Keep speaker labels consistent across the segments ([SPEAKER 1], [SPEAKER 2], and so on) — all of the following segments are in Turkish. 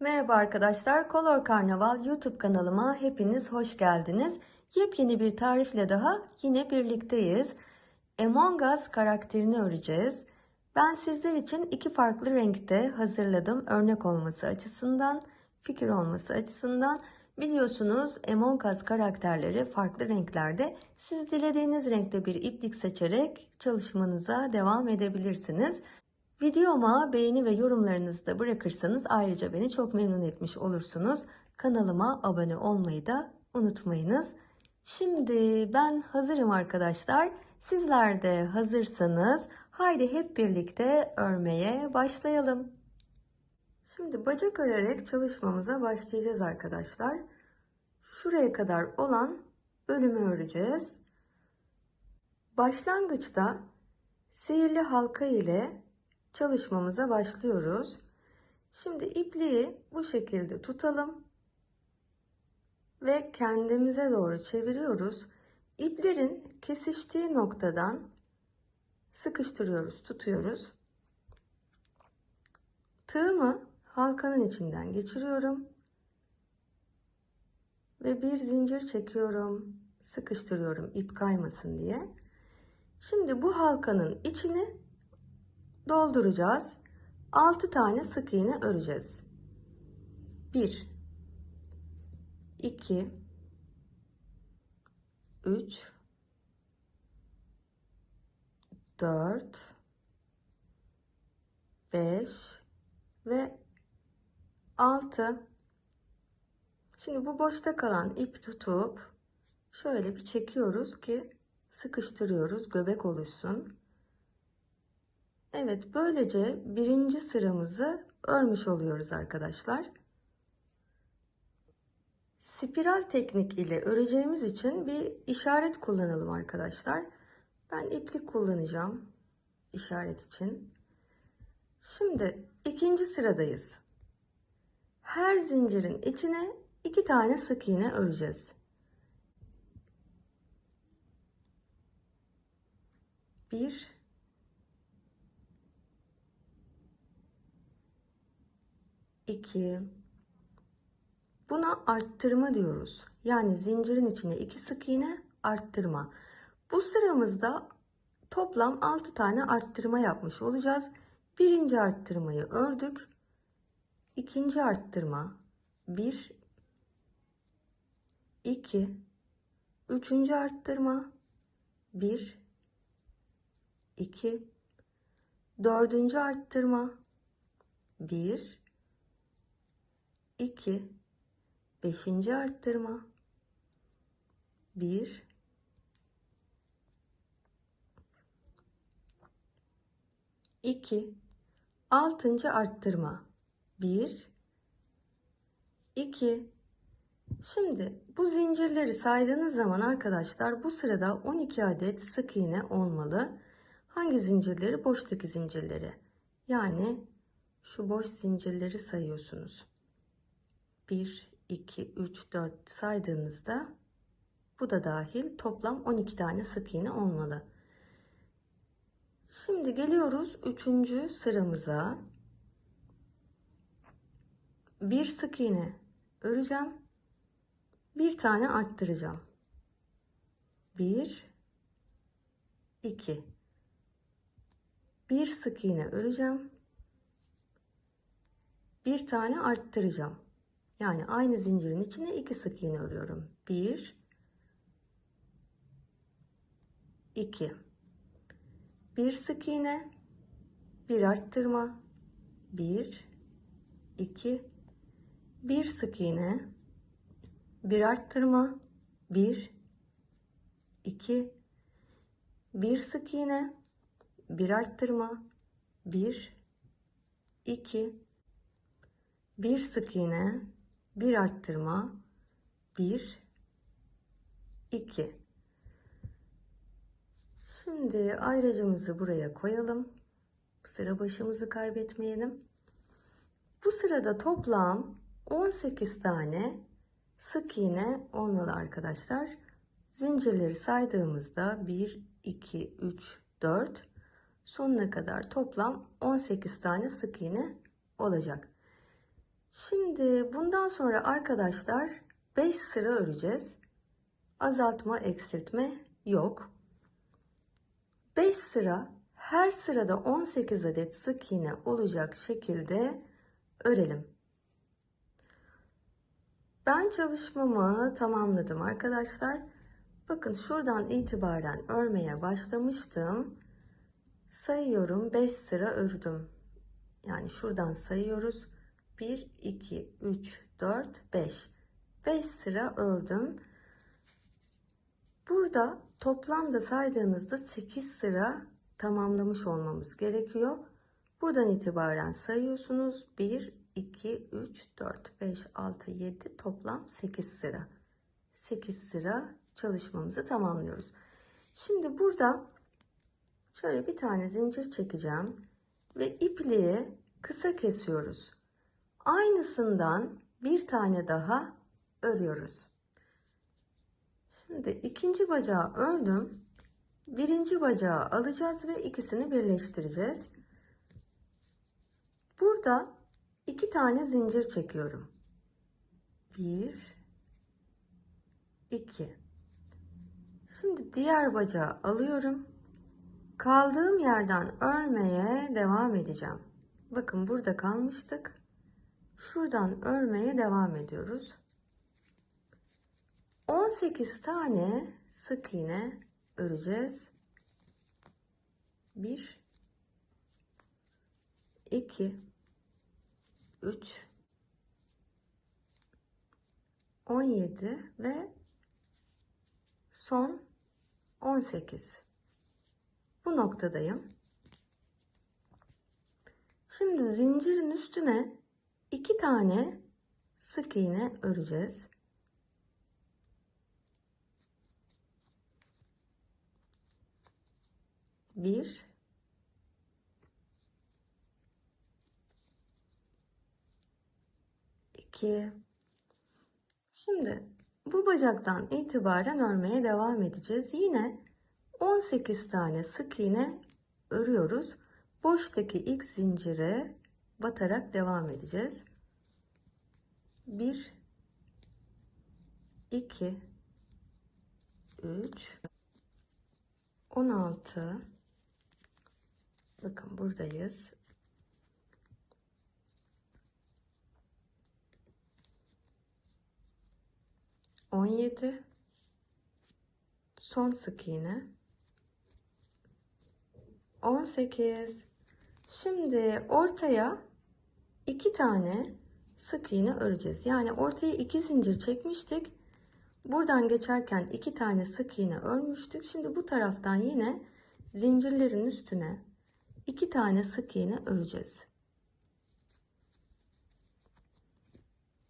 [SPEAKER 1] Merhaba arkadaşlar, Color Karnaval YouTube kanalıma hepiniz hoş geldiniz. Yepyeni bir tarifle daha yine birlikteyiz. Among Us karakterini öreceğiz. Ben sizler için iki farklı renkte hazırladım. Örnek olması açısından, fikir olması açısından. Biliyorsunuz Among Us karakterleri farklı renklerde. Siz dilediğiniz renkte bir iplik seçerek çalışmanıza devam edebilirsiniz. Videoma beğeni ve yorumlarınızı da bırakırsanız ayrıca beni çok memnun etmiş olursunuz. Kanalıma abone olmayı da unutmayınız. Şimdi ben hazırım arkadaşlar. Sizler de hazırsanız haydi hep birlikte örmeye başlayalım. Şimdi bacak örerek çalışmamıza başlayacağız arkadaşlar. Şuraya kadar olan bölümü öreceğiz. Başlangıçta sihirli halka ile çalışmamıza başlıyoruz. Şimdi ipliği bu şekilde tutalım ve kendimize doğru çeviriyoruz. İplerin kesiştiği noktadan sıkıştırıyoruz, tutuyoruz. Tığımı halkanın içinden geçiriyorum ve bir zincir çekiyorum, sıkıştırıyorum ip kaymasın diye. Şimdi bu halkanın içini dolduracağız. 6 tane sık iğne öreceğiz. 1 2 3 4 5 ve 6. Şimdi bu boşta kalan ipi tutup şöyle bir çekiyoruz ki sıkıştırıyoruz, göbek oluşsun. Evet, böylece birinci sıramızı örmüş oluyoruz arkadaşlar. Spiral teknik ile öreceğimiz için bir işaret kullanalım arkadaşlar. Ben iplik kullanacağım işaret için. Şimdi ikinci sıradayız. Her zincirin içine 2 tane sık iğne öreceğiz. 1 2. Buna arttırma diyoruz. Yani zincirin içine 2 sık iğne arttırma. Bu sıramızda toplam 6 tane arttırma yapmış olacağız. Birinci arttırmayı ördük. İkinci arttırma 1 2. Üçüncü arttırma 1 2. Dördüncü arttırma 1 2. Beşinci arttırma 1 2. Altıncı arttırma 1 2. Şimdi bu zincirleri saydığınız zaman arkadaşlar bu sırada 12 adet sık iğne olmalı. Hangi zincirleri? Boştaki zincirleri. Yani şu boş zincirleri sayıyorsunuz. 1 2 3 4 saydığınızda bu da dahil toplam 12 tane sık iğne olmalı. Şimdi geliyoruz 3. sıramıza. Bir sık iğne öreceğim. Bir tane arttıracağım. 1 2. Bir sık iğne öreceğim. Bir tane arttıracağım. Yani aynı zincirin içine 2 sık iğne örüyorum. 1 2. Bir sık iğne, bir arttırma. 1 2. Bir sık iğne, bir arttırma. 1 2. Bir sık iğne, bir arttırma. 1 2. Bir sık iğne, bir arttırma. 1 2. Şimdi ayracımızı buraya koyalım. Sıra başımızı kaybetmeyelim. Bu sırada toplam 18 tane sık iğne olmalı arkadaşlar. Zincirleri saydığımızda 1 2 3 4 sonuna kadar toplam 18 tane sık iğne olacak. Şimdi bundan sonra arkadaşlar 5 sıra öreceğiz. Azaltma, eksiltme yok. 5 sıra, her sırada 18 adet sık iğne olacak şekilde örelim. Ben çalışmamı tamamladım arkadaşlar. Bakın şuradan itibaren örmeye başlamıştım. Sayıyorum, 5 sıra ördüm. Yani şuradan sayıyoruz. 1, 2, 3, 4, 5. 5 sıra ördüm. Burada toplamda saydığınızda 8 sıra tamamlamış olmamız gerekiyor. Buradan itibaren sayıyorsunuz. 1, 2, 3, 4, 5, 6, 7, toplam 8 sıra. 8 sıra çalışmamızı tamamlıyoruz. Şimdi burada şöyle bir tane zincir çekeceğim ve ipliği kısa kesiyoruz. Aynısından bir tane daha örüyoruz. Şimdi ikinci bacağı ördüm. Birinci bacağı alacağız ve ikisini birleştireceğiz. Burada iki tane zincir çekiyorum. 1, 2. Şimdi diğer bacağı alıyorum. Kaldığım yerden örmeye devam edeceğim. Bakın burada kalmıştık. Şuradan örmeye devam ediyoruz. 18 tane sık iğne öreceğiz. 1, 2, 3, 17 ve son 18. Bu noktadayım. Şimdi zincirin üstüne 2 tane sık iğne öreceğiz. Bir, iki. Şimdi bu bacaktan itibaren örmeye devam edeceğiz. Yine 18 tane sık iğne örüyoruz. Boştaki ilk zincire batarak devam edeceğiz. 1, 2, 3, 16. Bakın buradayız. 17. Son sık iğne. 18. Şimdi ortaya 2 tane sık iğne öreceğiz. Yani ortaya 2 zincir çekmiştik. Buradan geçerken 2 tane sık iğne örmüştük. Şimdi bu taraftan yine zincirlerin üstüne 2 tane sık iğne öreceğiz.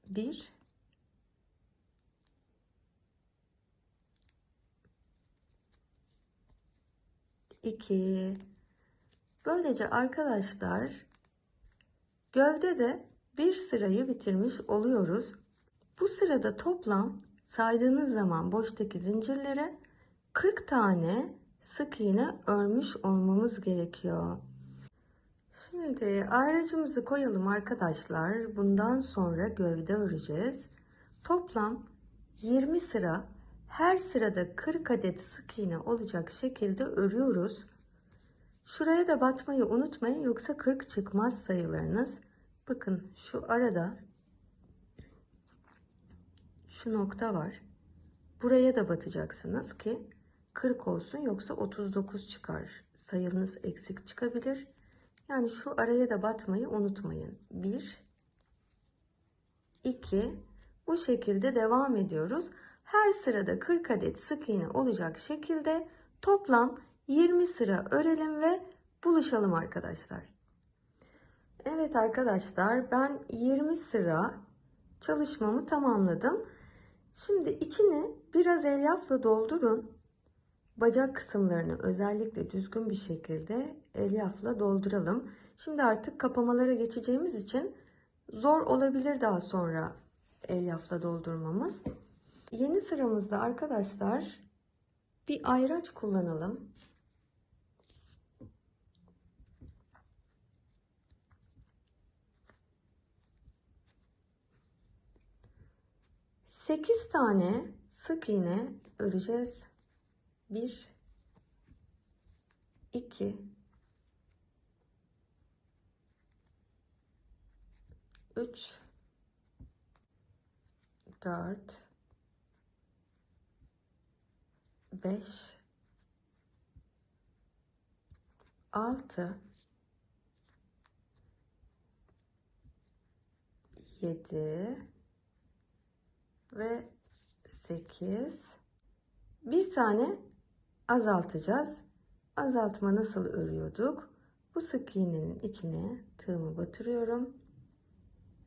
[SPEAKER 1] 1, 2. Böylece arkadaşlar gövdede bir sırayı bitirmiş oluyoruz. Bu sırada toplam saydığınız zaman boştaki zincirlere 40 tane sık iğne örmüş olmamız gerekiyor. Şimdi ayracımızı koyalım arkadaşlar. Bundan sonra gövde öreceğiz. Toplam 20 sıra, her sırada 40 adet sık iğne olacak şekilde örüyoruz. Şuraya da batmayı unutmayın, yoksa 40 çıkmaz sayılarınız. Bakın şu arada şu nokta var. Buraya da batacaksınız ki 40 olsun, yoksa 39 çıkar. Sayınız eksik çıkabilir. Yani şu araya da batmayı unutmayın. 1, 2, bu şekilde devam ediyoruz. Her sırada 40 adet sık iğne olacak şekilde toplam 20 sıra örelim ve buluşalım arkadaşlar. Evet arkadaşlar, ben 20 sıra çalışmamı tamamladım. Şimdi içini biraz elyafla doldurun. Bacak kısımlarını özellikle düzgün bir şekilde elyafla dolduralım. Şimdi artık kapamalara geçeceğimiz için zor olabilir daha sonra elyafla doldurmamız. Yeni sıramızda arkadaşlar bir ayraç kullanalım. 8 tane sık iğne öreceğiz. 1 2 3 4 5 6 7 ve 8. Bir tane azaltacağız. Azaltma nasıl örüyorduk? Bu sık iğnenin içine tığımı batırıyorum.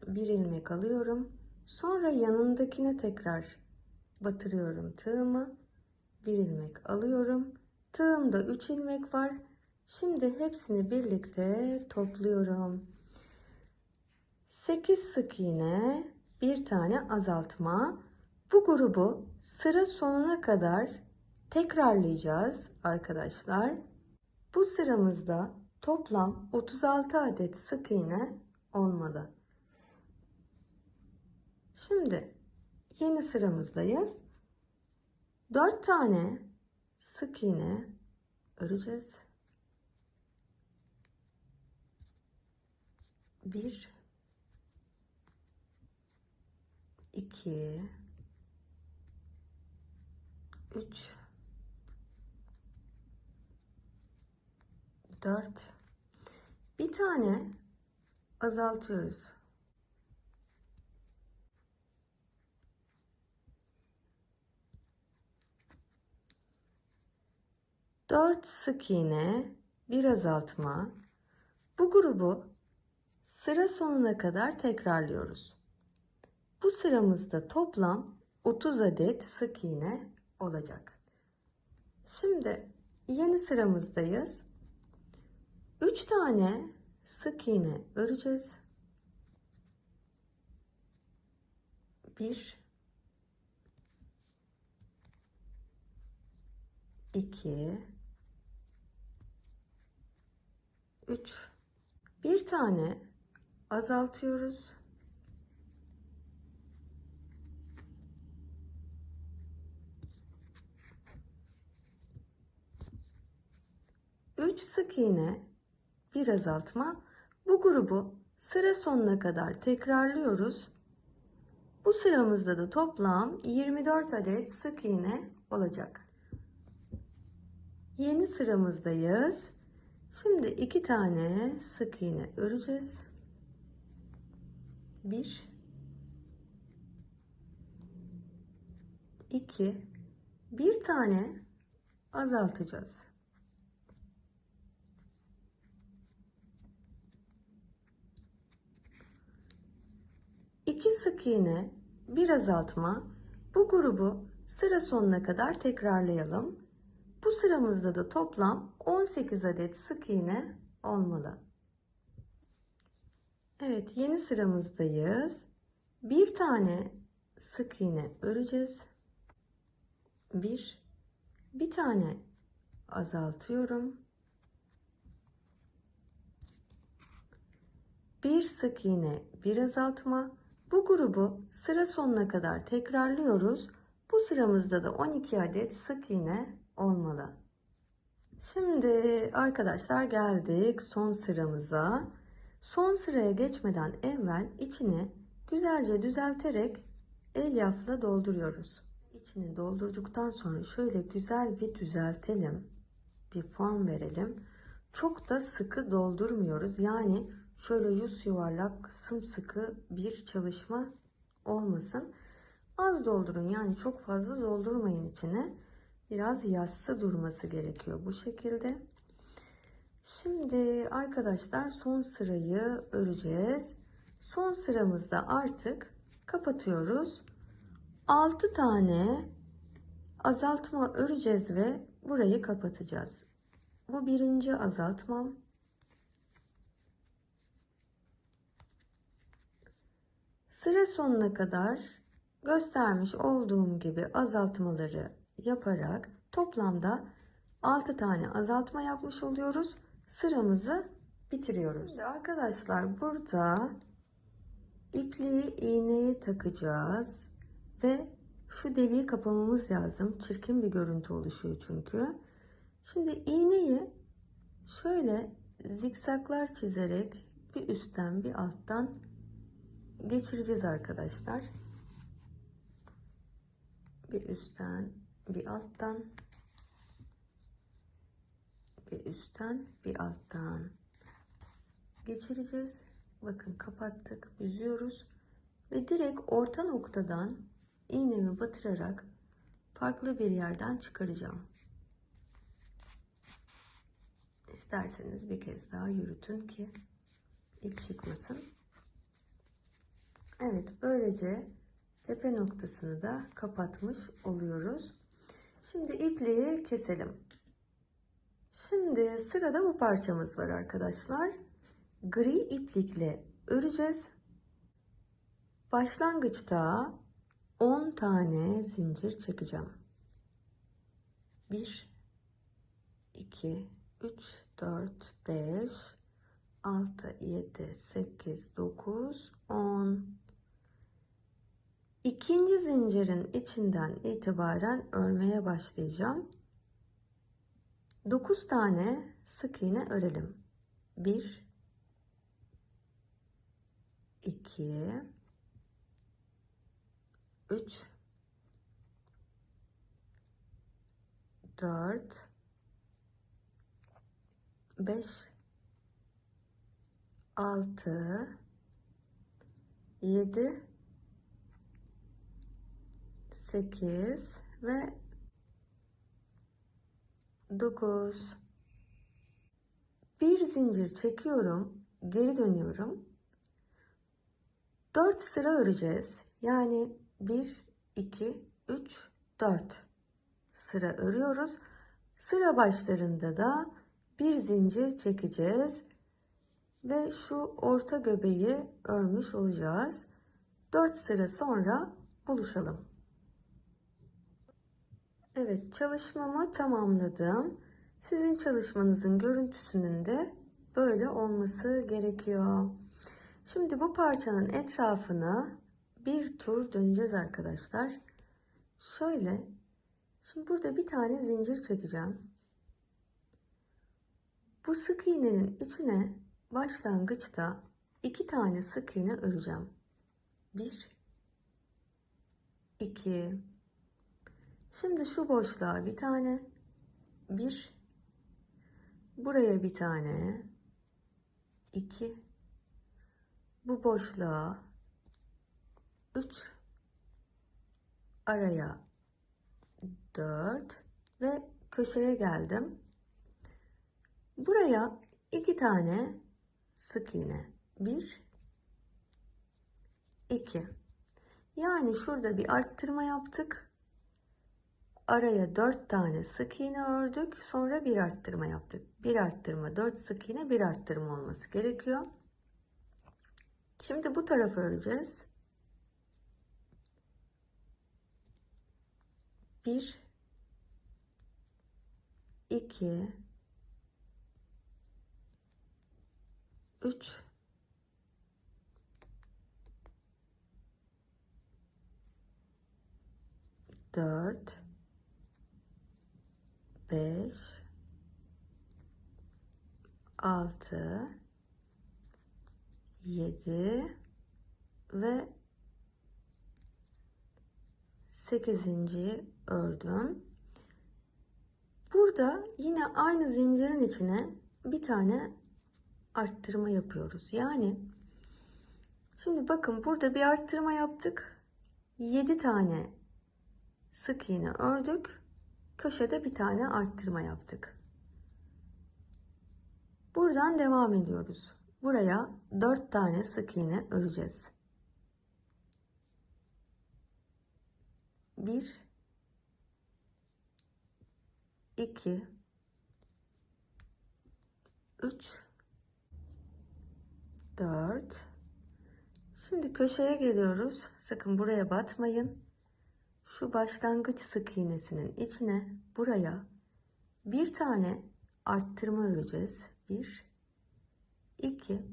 [SPEAKER 1] Bir ilmek alıyorum. Sonra yanındakine tekrar batırıyorum tığımı. Bir ilmek alıyorum. Tığımda 3 ilmek var. Şimdi hepsini birlikte topluyorum. 8 sık iğne, bir tane azaltma. Bu grubu sıra sonuna kadar tekrarlayacağız arkadaşlar. Bu sıramızda toplam 36 adet sık iğne olmalı. Şimdi yeni sıramızdayız. 4 tane sık iğne öreceğiz. 1 2 3 4 bir tane azaltıyoruz. 4 sık iğne, bir azaltma. Bu grubu sıra sonuna kadar tekrarlıyoruz. Bu sıramızda toplam 30 adet sık iğne olacak. Şimdi yeni sıramızdayız. 3 tane sık iğne öreceğiz. 1 2 3 bir tane azaltıyoruz. 3 sık iğne, bir azaltma. Bu grubu sıra sonuna kadar tekrarlıyoruz. Bu sıramızda da toplam 24 adet sık iğne olacak. Yeni sıramızdayız. Şimdi 2 tane sık iğne öreceğiz. 1 2 bir tane azaltacağız. 2 sık iğne, bir azaltma. Bu grubu sıra sonuna kadar tekrarlayalım. Bu sıramızda da toplam 18 adet sık iğne olmalı. Evet, yeni sıramızdayız. Bir tane sık iğne öreceğiz. Bir tane azaltıyorum. Bir sık iğne, bir azaltma. Bu grubu sıra sonuna kadar tekrarlıyoruz. Bu sıramızda da 12 adet sık iğne olmalı. Şimdi arkadaşlar geldik son sıramıza. Son sıraya geçmeden evvel içini güzelce düzelterek elyafla dolduruyoruz. İçini doldurduktan sonra şöyle güzel bir düzeltelim. Bir form verelim. Çok da sıkı doldurmuyoruz. Yani şöyle yüz yuvarlak sımsıkı bir çalışma olmasın. Az doldurun, yani çok fazla doldurmayın içine. Biraz yassı durması gerekiyor bu şekilde. Şimdi arkadaşlar son sırayı öreceğiz. Son sıramızda artık kapatıyoruz. 6 tane azaltma öreceğiz ve burayı kapatacağız. Bu birinci azaltmam. Sıra sonuna kadar göstermiş olduğum gibi azaltmaları yaparak toplamda 6 tane azaltma yapmış oluyoruz. Sıramızı bitiriyoruz. Şimdi arkadaşlar burada ipliği iğneye takacağız Ve şu deliği kapamamız lazım. Çirkin bir görüntü oluşuyor çünkü. Şimdi iğneyi şöyle zikzaklar çizerek bir üstten bir alttan geçireceğiz arkadaşlar. Bir üstten bir alttan, bir üstten bir alttan geçireceğiz. Bakın kapattık, büzüyoruz ve direkt orta noktadan iğnemi batırarak farklı bir yerden çıkaracağım. İsterseniz bir kez daha yürütün ki ip çıkmasın. Evet, böylece tepe noktasını da kapatmış oluyoruz. Şimdi ipliği keselim. Şimdi sırada bu parçamız var arkadaşlar. Gri iplikle öreceğiz. Başlangıçta 10 tane zincir çekeceğim. 1 2 3 4 5 6 7 8 9 10. İkinci zincirin içinden itibaren örmeye başlayacağım. 9 tane sık iğne örelim. 1 2 3 4 5 6 7 8 ve 9. Bir zincir çekiyorum, geri dönüyorum. 4 sıra öreceğiz. Yani 1 2 3 4 sıra örüyoruz. Sıra başlarında da bir zincir çekeceğiz ve şu orta göbeği örmüş olacağız. 4 sıra sonra buluşalım. Evet, çalışmamı tamamladım. Sizin çalışmanızın görüntüsünün de böyle olması gerekiyor. Şimdi bu parçanın etrafını bir tur döneceğiz arkadaşlar. Şöyle, şimdi burada bir tane zincir çekeceğim. Bu sık iğnenin içine başlangıçta 2 tane sık iğne öreceğim. 1 2. Şimdi şu boşluğa bir tane, 1, buraya bir tane, 2, bu boşluğa 3, araya 4 ve köşeye geldim. Buraya 2 tane sık iğne, 1 2. Yani şurada bir arttırma yaptık. Araya 4 tane sık iğne ördük. Sonra bir arttırma yaptık. Bir arttırma, 4 sık iğne, bir arttırma olması gerekiyor. Şimdi bu tarafı öreceğiz. 1 2 3 4 5 6 7 ve 8. ördüm. Burada yine aynı zincirin içine bir tane arttırma yapıyoruz. Yani şimdi bakın burada bir arttırma yaptık. 7 tane sık iğne ördük. Köşede bir tane arttırma yaptık. Buradan devam ediyoruz. Buraya 4 tane sık iğne öreceğiz. 1 2 3 4. Şimdi köşeye geliyoruz. Sakın buraya batmayın. Şu başlangıç sık iğnesinin içine buraya bir tane arttırma öreceğiz. 1 2.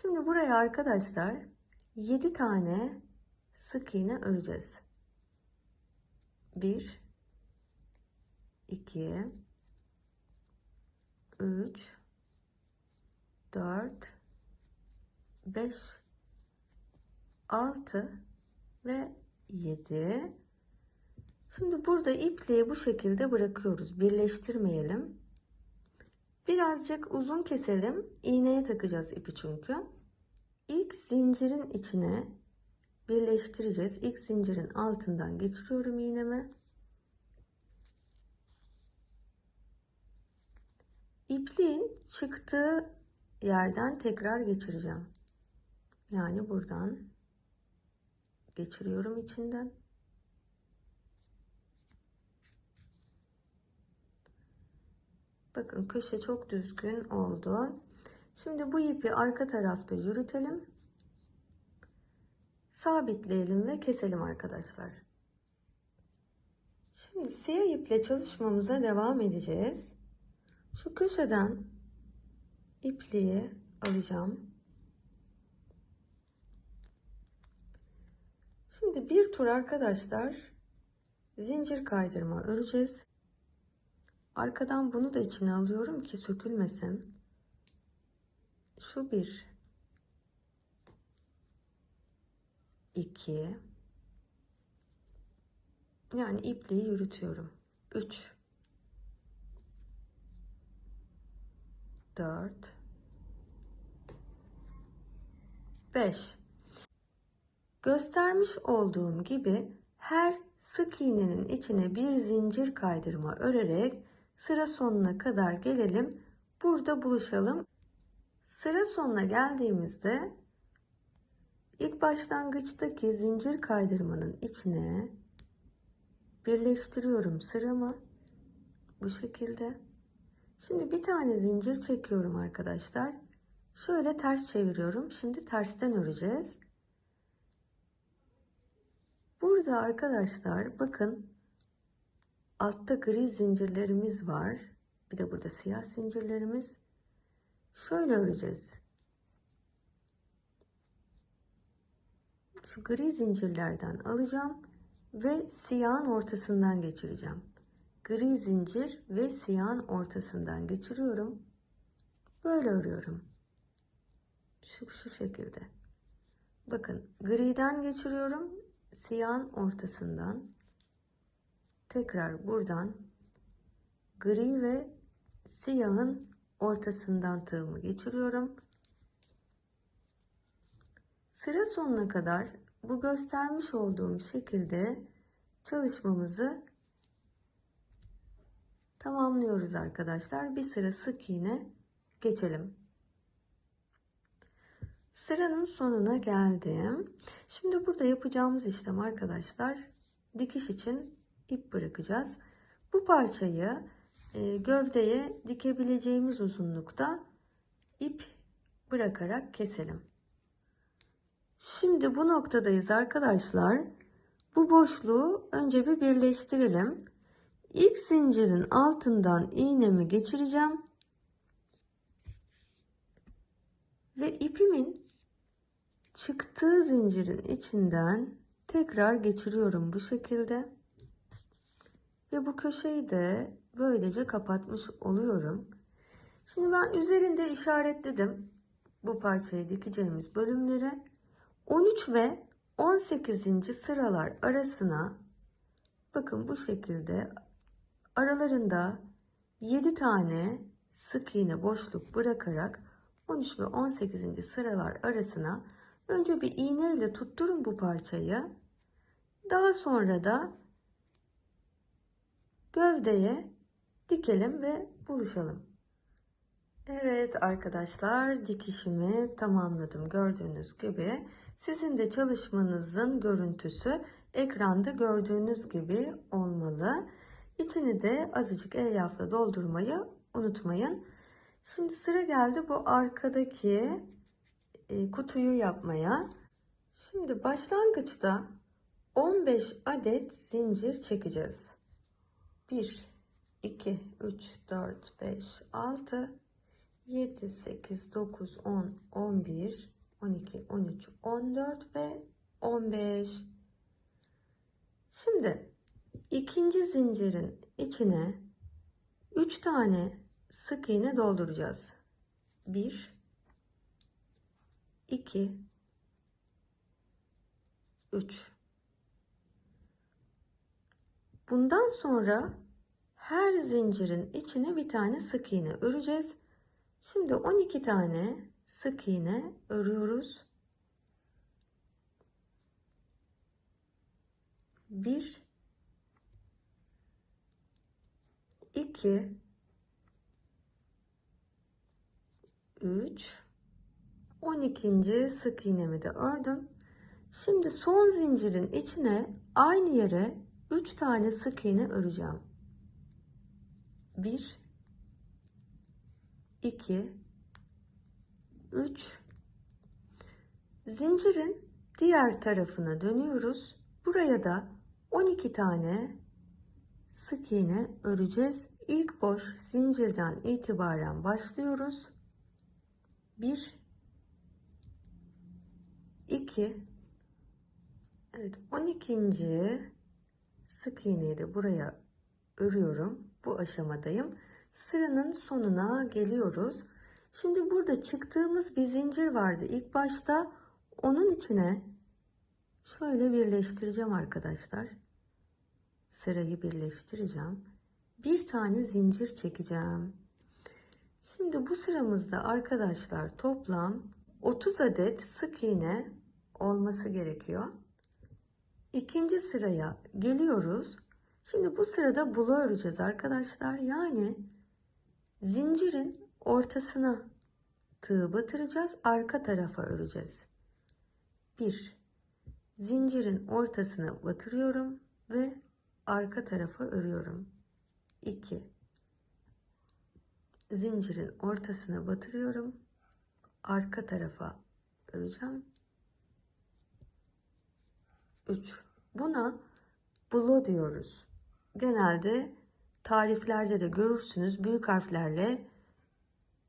[SPEAKER 1] Şimdi buraya arkadaşlar 7 tane sık iğne öreceğiz. 1 2 3 4 5 6 ve 7. Şimdi burada ipliği bu şekilde bırakıyoruz. Birleştirmeyelim. Birazcık uzun keselim. İğneye takacağız ipi çünkü. İlk zincirin içine birleştireceğiz. İlk zincirin altından geçiriyorum iğnemi. İpliğin çıktığı yerden tekrar geçireceğim. Yani buradan geçiriyorum içinden. Bakın köşe çok düzgün oldu. Şimdi bu ipi arka tarafta yürütelim. Sabitleyelim ve keselim arkadaşlar. Şimdi siyah iple çalışmamıza devam edeceğiz. Şu köşeden ipliği alacağım. Şimdi bir tur arkadaşlar zincir kaydırma öreceğiz. Arkadan bunu da içine alıyorum ki sökülmesin. Şu 1 2 yani ipliği yürütüyorum. 3 4 5 göstermiş olduğum gibi her sık iğnenin içine bir zincir kaydırma örerek sıra sonuna kadar gelelim. Burada buluşalım. Sıra sonuna geldiğimizde ilk başlangıçtaki zincir kaydırmanın içine birleştiriyorum sıramı bu şekilde. Şimdi bir tane zincir çekiyorum arkadaşlar. Şöyle ters çeviriyorum. Şimdi tersten öreceğiz. Burada arkadaşlar bakın altta gri zincirlerimiz var. Bir de burada siyah zincirlerimiz. Şöyle öreceğiz. Şu gri zincirlerden alacağım ve siyahın ortasından geçireceğim. Gri zincir ve siyahın ortasından geçiriyorum. Böyle örüyorum. Şu şekilde. Bakın griden geçiriyorum. Siyahın ortasından. Tekrar buradan gri ve siyahın ortasından tığımı geçiriyorum. Sıra sonuna kadar bu göstermiş olduğum şekilde çalışmamızı tamamlıyoruz arkadaşlar. Bir sıra sık iğne geçelim. Sıranın sonuna geldim. Şimdi burada yapacağımız işlem arkadaşlar dikiş için ip bırakacağız. Bu parçayı gövdeye dikebileceğimiz uzunlukta ip bırakarak keselim. Şimdi bu noktadayız arkadaşlar. Bu boşluğu önce bir birleştirelim. İlk zincirin altından iğnemi geçireceğim. Ve ipimin çıktığı zincirin içinden tekrar geçiriyorum bu şekilde. Ve bu köşeyi de böylece kapatmış oluyorum. Şimdi ben üzerinde işaretledim bu parçayı dikeceğimiz bölümleri. 13 ve 18. sıralar arasına bakın bu şekilde aralarında 7 tane sık iğne boşluk bırakarak 13 ve 18. sıralar arasına önce bir iğne ile tutturun bu parçayı. Daha sonra da gövdeye dikelim ve buluşalım. Evet arkadaşlar dikişimi tamamladım. Gördüğünüz gibi sizin de çalışmanızın görüntüsü ekranda gördüğünüz gibi olmalı. İçini de azıcık elyafla doldurmayı unutmayın. Şimdi sıra geldi bu arkadaki kutuyu yapmaya. Şimdi başlangıçta 15 adet zincir çekeceğiz. 1 2 3 4 5 6 7 8 9 10 11 12 13 14 ve 15. Şimdi ikinci zincirin içine 3 tane sık iğne dolduracağız. 1, 2, 3. Bundan sonra her zincirin içine bir tane sık iğne öreceğiz. Şimdi 12 tane sık iğne örüyoruz. 1, 2, 3, 12. sık iğnemi de ördüm. Şimdi son zincirin içine aynı yere 3 tane sık iğne öreceğim. 1, 2, 3. Zincirin diğer tarafına dönüyoruz. Buraya da 12 tane sık iğne öreceğiz. İlk boş zincirden itibaren başlıyoruz. 1, 2, evet, 12. sık iğneyi de buraya örüyorum. Bu aşamadayım. Sıranın sonuna geliyoruz. Şimdi burada çıktığımız bir zincir vardı ilk başta. Onun içine şöyle birleştireceğim arkadaşlar. Sırayı birleştireceğim. Bir tane zincir çekeceğim. Şimdi bu sıramızda arkadaşlar toplam 30 adet sık iğne olması gerekiyor. İkinci sıraya geliyoruz. Şimdi bu sırada bulu öreceğiz arkadaşlar. Yani zincirin ortasına tığ batıracağız. Arka tarafa öreceğiz. 1. Zincirin ortasına batırıyorum ve arka tarafa örüyorum. 2. Zincirin ortasına batırıyorum. Arka tarafa öreceğim. 3. Buna bulo diyoruz. Genelde tariflerde de görürsünüz, büyük harflerle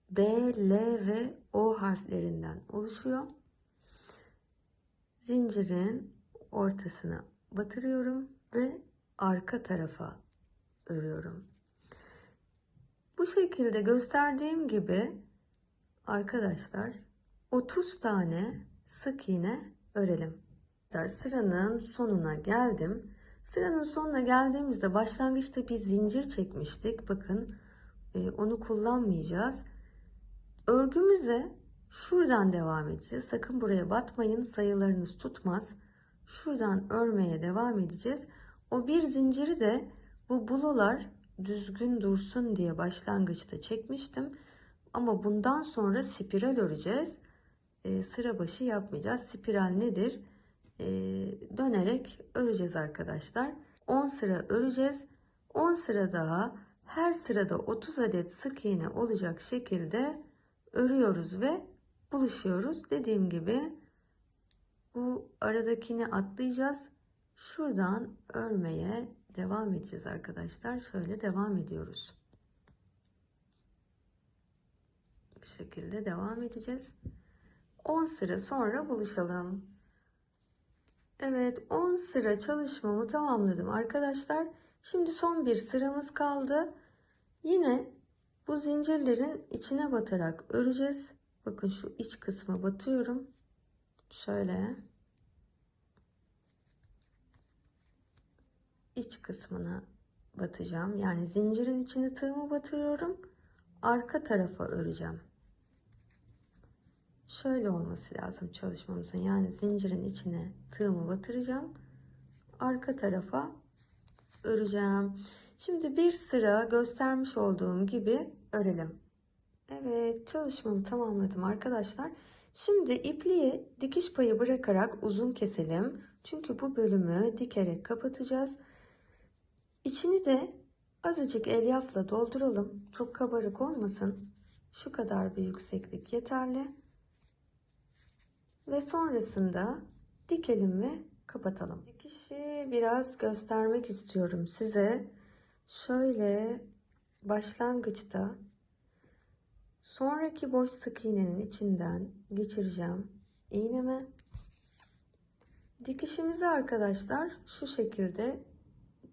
[SPEAKER 1] B, L ve O harflerinden oluşuyor. Zincirin ortasına batırıyorum ve arka tarafa örüyorum. Bu şekilde gösterdiğim gibi arkadaşlar 30 tane sık iğne örelim. Sıranın sonuna geldim. Sıranın sonuna geldiğimizde başlangıçta bir zincir çekmiştik. Bakın onu kullanmayacağız. Örgümüze şuradan devam edeceğiz. Sakın buraya batmayın. Sayılarınız tutmaz. Şuradan örmeye devam edeceğiz. O bir zinciri de bu bulolar düzgün dursun diye başlangıçta çekmiştim. Ama bundan sonra spiral öreceğiz. Sıra başı yapmayacağız. Spiral nedir? Dönerek öreceğiz arkadaşlar. 10 sıra öreceğiz. 10 sıra daha, her sırada 30 adet sık iğne olacak şekilde örüyoruz ve buluşuyoruz. Dediğim gibi bu aradakini atlayacağız. Şuradan örmeye devam edeceğiz arkadaşlar. Şöyle devam ediyoruz. Bu şekilde devam edeceğiz. 10 sıra sonra buluşalım. Evet, 10 sıra çalışmamı tamamladım arkadaşlar. Şimdi son bir sıramız kaldı. Yine bu zincirlerin içine batarak öreceğiz. Bakın şu iç kısma batıyorum. Şöyle. İç kısmına batacağım. Yani zincirin içine tığımı batırıyorum. Arka tarafa öreceğim. Şöyle olması lazım çalışmamızın. Yani zincirin içine tığımı batıracağım. Arka tarafa öreceğim. Şimdi bir sıra göstermiş olduğum gibi örelim. Evet, çalışmamı tamamladım arkadaşlar. Şimdi ipliği dikiş payı bırakarak uzun keselim. Çünkü bu bölümü dikerek kapatacağız. İçini de azıcık elyafla dolduralım. Çok kabarık olmasın. Şu kadar bir yükseklik yeterli. Ve sonrasında dikelim ve kapatalım. Dikişi biraz göstermek istiyorum size. Şöyle başlangıçta sonraki boş sık iğnenin içinden geçireceğim iğnemi. Dikişimizi arkadaşlar şu şekilde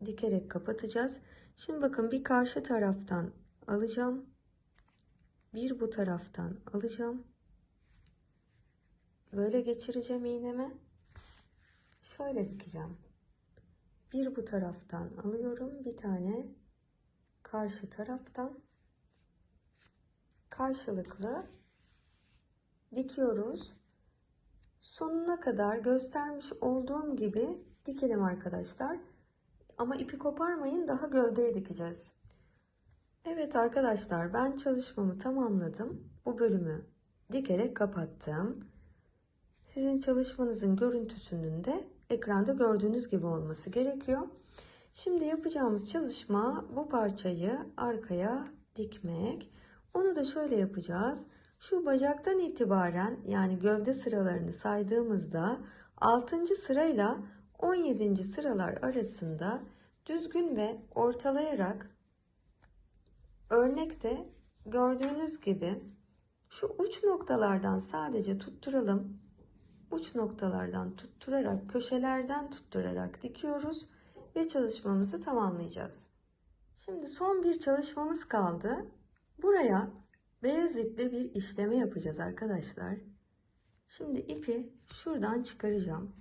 [SPEAKER 1] dikerek kapatacağız. Şimdi bakın, bir karşı taraftan alacağım. Bir bu taraftan alacağım. Böyle geçireceğim iğnemi. Şöyle dikeceğim. Bir bu taraftan alıyorum. Bir tane karşı taraftan. Karşılıklı dikiyoruz. Sonuna kadar göstermiş olduğum gibi dikelim arkadaşlar. Ama ipi koparmayın, daha gövdeye dikeceğiz. Evet arkadaşlar, ben çalışmamı tamamladım. Bu bölümü dikerek kapattım. Sizin çalışmanızın görüntüsünün de ekranda gördüğünüz gibi olması gerekiyor. Şimdi yapacağımız çalışma bu parçayı arkaya dikmek. Onu da şöyle yapacağız. Şu bacaktan itibaren, yani gövde sıralarını saydığımızda 6. sırayla 17. sıralar arasında düzgün ve ortalayarak, örnekte gördüğünüz gibi şu uç noktalardan sadece tutturalım. Uç noktalardan tutturarak, köşelerden tutturarak dikiyoruz ve çalışmamızı tamamlayacağız. Şimdi son bir çalışmamız kaldı. Buraya beyaz iple bir işleme yapacağız arkadaşlar. Şimdi ipi şuradan çıkaracağım.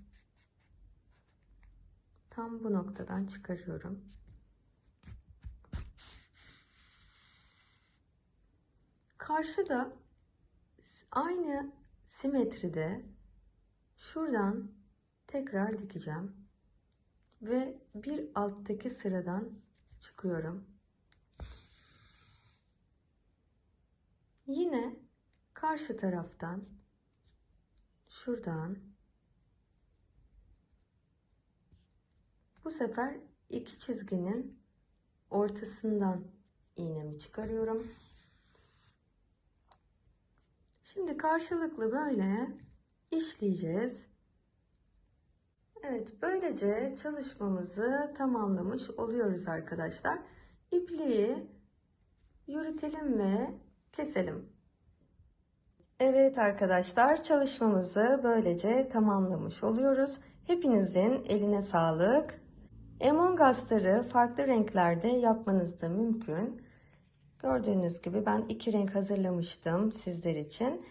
[SPEAKER 1] Tam bu noktadan çıkarıyorum. Karşıda aynı simetride şuradan tekrar dikeceğim ve bir alttaki sıradan çıkıyorum. Yine karşı taraftan şuradan, bu sefer iki çizginin ortasından iğnemi çıkarıyorum. Şimdi karşılıklı böyle işleyeceğiz. Evet, böylece çalışmamızı tamamlamış oluyoruz arkadaşlar. İpliği yürütelim ve keselim. Evet arkadaşlar, çalışmamızı böylece tamamlamış oluyoruz. Hepinizin eline sağlık. Among Us'ları farklı renklerde yapmanız da mümkün. Gördüğünüz gibi ben iki renk hazırlamıştım sizler için.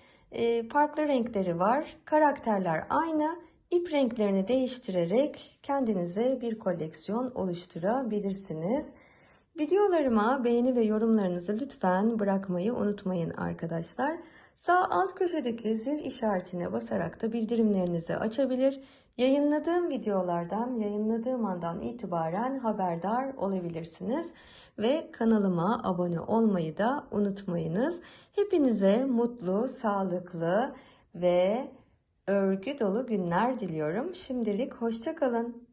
[SPEAKER 1] Farklı renkleri var. Karakterler aynı. İp renklerini değiştirerek kendinize bir koleksiyon oluşturabilirsiniz. Videolarıma beğeni ve yorumlarınızı lütfen bırakmayı unutmayın arkadaşlar. Sağ alt köşedeki zil işaretine basarak da bildirimlerinizi açabilir. Yayınladığım videolardan, yayınladığım andan itibaren haberdar olabilirsiniz. Ve kanalıma abone olmayı da unutmayınız. Hepinize mutlu, sağlıklı ve örgü dolu günler diliyorum. Şimdilik hoşça kalın.